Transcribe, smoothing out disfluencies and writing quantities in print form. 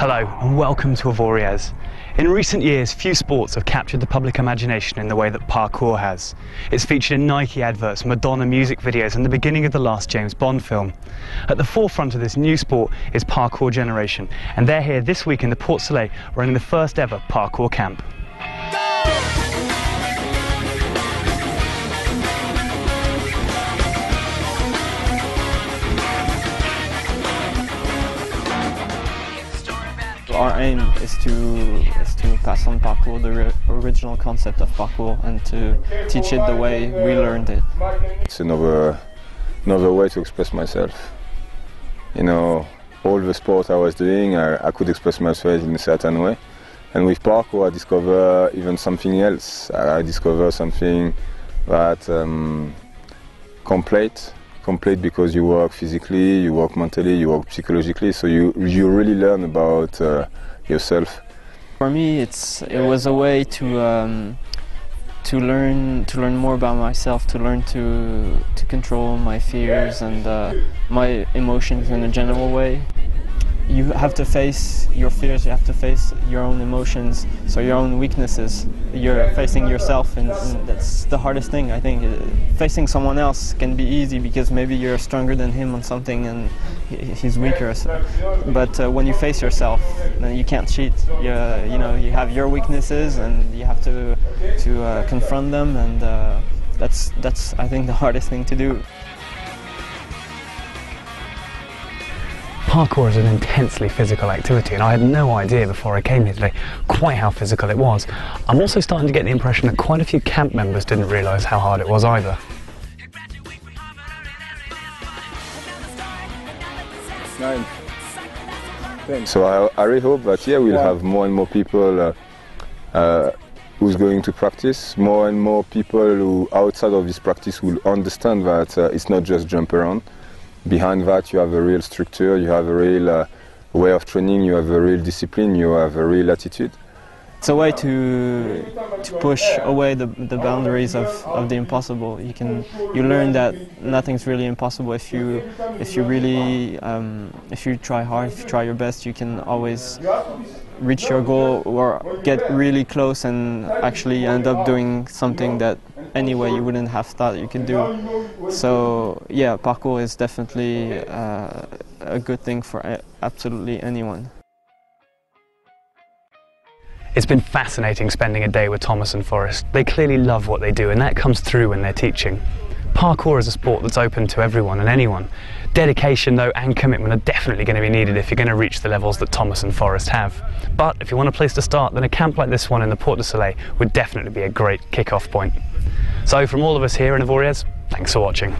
Hello and welcome to Avorinet. In recent years, few sports have captured the public imagination in the way that parkour has. It's featured in Nike adverts, Madonna music videos and the beginning of the last James Bond film. At the forefront of this new sport is Parkour Generation, and they're here this week in the Port Soleil running the first ever parkour camp. Our aim is to pass on parkour, the original concept of parkour, and to teach it the way we learned it. It's another way to express myself. You know, all the sport I was doing, I could express myself in a certain way. And with parkour, I discover even something else. I discover something that complete because you work physically, you work mentally, you work psychologically, so you really learn about yourself. For me, it was a way to learn more about myself, to learn to control my fears and my emotions in a general way. You have to face your fears, you have to face your own emotions, so your own weaknesses. You're facing yourself, and that's the hardest thing, I think. Facing someone else can be easy because maybe you're stronger than him on something and he's weaker. But when you face yourself, then you can't cheat. You have your weaknesses and you have to confront them, and that's I think the hardest thing to do. Parkour is an intensely physical activity, and I had no idea before I came here today quite how physical it was. I'm also starting to get the impression that quite a few camp members didn't realise how hard it was either. So I really hope that we'll have more and more people who's going to practice, more and more people who outside of this practice will understand that it's not just jump around. Behind that you have a real structure, you have a real way of training, you have a real discipline, you have a real attitude. It's a way to push away the boundaries of the impossible. You learn that nothing's really impossible if you try hard, if you try your best, you can always reach your goal or get really close and actually end up doing something that anyway you wouldn't have thought you could do. So yeah, parkour is definitely a good thing for absolutely anyone. It's been fascinating spending a day with Thomas and Forrest. They clearly love what they do, and that comes through when they're teaching. Parkour is a sport that's open to everyone and anyone. Dedication though and commitment are definitely going to be needed if you're going to reach the levels that Thomas and Forrest have. But if you want a place to start, then a camp like this one in the Port Soleil would definitely be a great kick-off point. So from all of us here in Avorinet, thanks for watching.